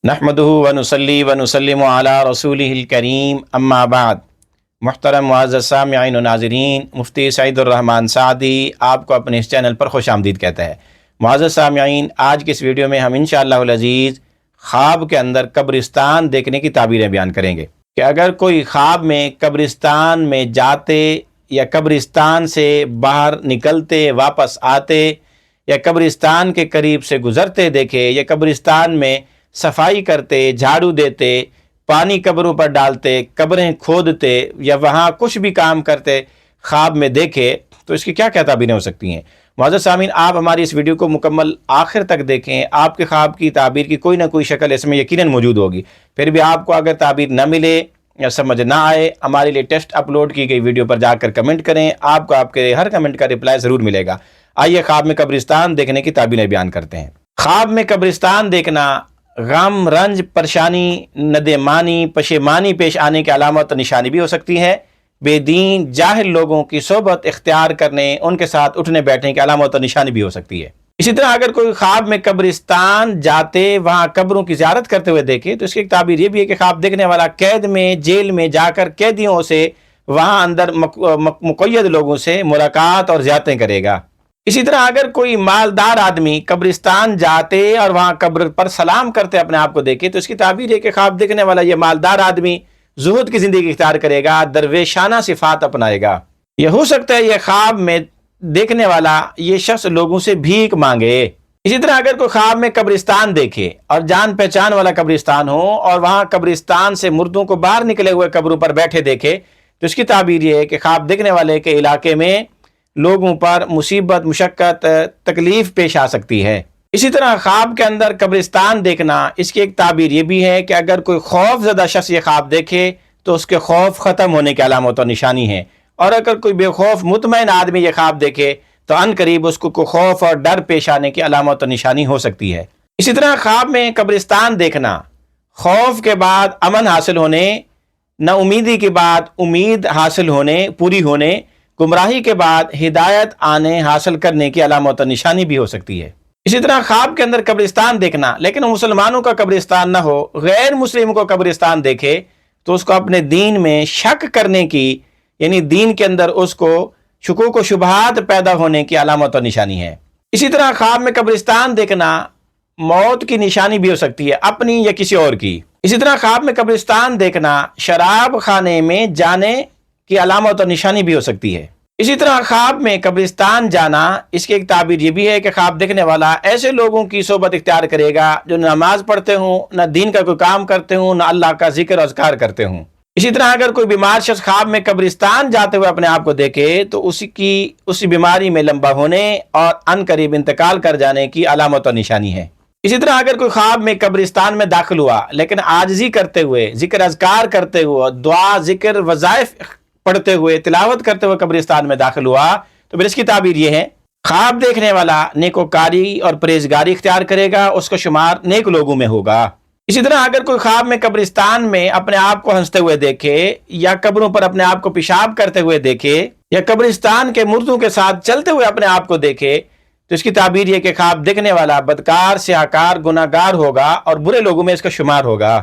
نحمدہ ونصلی ونسلم علی رسولہ الکریم اما بعد۔ محترم معزز سامعین و ناظرین، مفتی سعید الرحمن سعدی آپ کو اپنے اس چینل پر خوش آمدید کہتا ہے۔ معزز سامعین، آج کے اس ویڈیو میں ہم انشاءاللہ العزیز خواب کے اندر قبرستان دیکھنے کی تعبیریں بیان کریں گے کہ اگر کوئی خواب میں قبرستان میں جاتے یا قبرستان سے باہر نکلتے واپس آتے یا قبرستان کے قریب سے گزرتے دیکھے یا قبرستان میں صفائی کرتے، جھاڑو دیتے، پانی قبروں پر ڈالتے، قبریں کھودتے یا وہاں کچھ بھی کام کرتے خواب میں دیکھے تو اس کی کیا کیا تعبیریں ہو سکتی ہیں۔ معزز سامعین، آپ ہماری اس ویڈیو کو مکمل آخر تک دیکھیں، آپ کے خواب کی تعبیر کی کوئی نہ کوئی شکل اس میں یقیناً موجود ہوگی۔ پھر بھی آپ کو اگر تعبیر نہ ملے یا سمجھ نہ آئے، ہمارے لیے ٹیسٹ اپلوڈ کی گئی ویڈیو پر جا کر کمنٹ کریں، آپ کو آپ کے ہر کمنٹ کا رپلائی ضرور ملے گا۔ آئیے خواب میں قبرستان دیکھنے کی تعبیریں بیان کرتے ہیں۔ خواب میں قبرستان دیکھنا غم، رنج، پریشانی، ندامانی، پشیمانی پیش آنے کی علامت اور نشانی بھی ہو سکتی ہے۔ بے دین، جاہل لوگوں کی صحبت اختیار کرنے، ان کے ساتھ اٹھنے بیٹھنے کی علامت اور نشانی بھی ہو سکتی ہے۔ اسی طرح اگر کوئی خواب میں قبرستان جاتے وہاں قبروں کی زیارت کرتے ہوئے دیکھے تو اس کی ایک تعبیر یہ بھی ہے کہ خواب دیکھنے والا قید میں، جیل میں جا کر قیدیوں سے، وہاں اندر مقید لوگوں سے ملاقات اور زیارتیں کرے گا۔ اسی طرح اگر کوئی مالدار آدمی قبرستان جاتے اور وہاں قبر پر سلام کرتے اپنے آپ کو دیکھے تو اس کی تعبیر ہے کہ خواب دیکھنے والا یہ مالدار آدمی زہد کی زندگی اختیار کرے گا، درویشانہ صفات اپنائے گا۔ یہ ہو سکتا ہے یہ خواب میں دیکھنے والا یہ شخص لوگوں سے بھیک مانگے۔ اسی طرح اگر کوئی خواب میں قبرستان دیکھے اور جان پہچان والا قبرستان ہو اور وہاں قبرستان سے مردوں کو باہر نکلے ہوئے قبروں پر بیٹھے دیکھے تو اس کی تعبیر یہ ہے کہ خواب دیکھنے والے کے علاقے میں لوگوں پر مصیبت، مشقت، تکلیف پیش آ سکتی ہے۔ اسی طرح خواب کے اندر قبرستان دیکھنا اس کی ایک تعبیر یہ بھی ہے کہ اگر کوئی خوف زدہ شخص یہ خواب دیکھے تو اس کے خوف ختم ہونے کی علامت اور نشانی ہے، اور اگر کوئی بے خوف مطمئن آدمی یہ خواب دیکھے تو عن قریب اس کو کوئی خوف اور ڈر پیش آنے کی علامت اور نشانی ہو سکتی ہے۔ اسی طرح خواب میں قبرستان دیکھنا خوف کے بعد امن حاصل ہونے، نا امیدی کے بعد امید حاصل ہونے، پوری ہونے، گمراہی کے بعد ہدایت آنے حاصل کرنے کی علامت اور نشانی بھی ہو سکتی ہے۔ اسی طرح خواب کے اندر قبرستان دیکھنا لیکن مسلمانوں کا قبرستان نہ ہو، غیر مسلم کو قبرستان دیکھے تو اس کو اپنے دین میں شک کرنے کی، یعنی دین کے اندر اس کو شکوک و شبہات پیدا ہونے کی علامت اور نشانی ہے۔ اسی طرح خواب میں قبرستان دیکھنا موت کی نشانی بھی ہو سکتی ہے، اپنی یا کسی اور کی۔ اسی طرح خواب میں قبرستان دیکھنا شراب خانے میں جانے کی علامت اور نشانی بھی ہو سکتی ہے۔ اسی طرح خواب میں قبرستان جانا اس کی ایک تعبیر یہ بھی ہے کہ خواب دیکھنے والا ایسے لوگوں کی صحبت اختیار کرے گا جو نہ نماز پڑھتے ہوں، نہ دین کا کوئی کام کرتے ہوں، نہ اللہ کا ذکر و اذکار کرتے ہوں۔ اسی طرح اگر کوئی بیمار شخص خواب میں قبرستان جاتے ہوئے اپنے آپ کو دیکھے تو اسی بیماری میں لمبا ہونے اور عن قریب انتقال کر جانے کی علامت اور نشانی ہے۔ اسی طرح اگر کوئی خواب میں قبرستان میں داخل ہوا لیکن عاجزی کرتے ہوئے، ذکر اذکار کرتے ہوئے، دعا، ذکر، وظائف پڑھتے ہوئے، تلاوت کرتے ہوئے قبرستان میں داخل ہوا تو پھر اس کی تعبیر یہ ہے، خواب دیکھنے والا نیکوکاری اور پرہیزگاری اختیار کرے گا، اس کا شمار نیک لوگوں میں ہوگا۔ اسی طرح اگر کوئی خواب میں قبرستان میں اپنے آپ کو ہنستے ہوئے دیکھے یا قبروں پر اپنے آپ کو پیشاب کرتے ہوئے دیکھے یا قبرستان کے مردوں کے ساتھ چلتے ہوئے اپنے آپ کو دیکھے تو اس کی تعبیر یہ کہ خواب دیکھنے والا بدکار، سیاہکار، گناہگار ہوگا اور برے لوگوں میں اس کا شمار ہوگا۔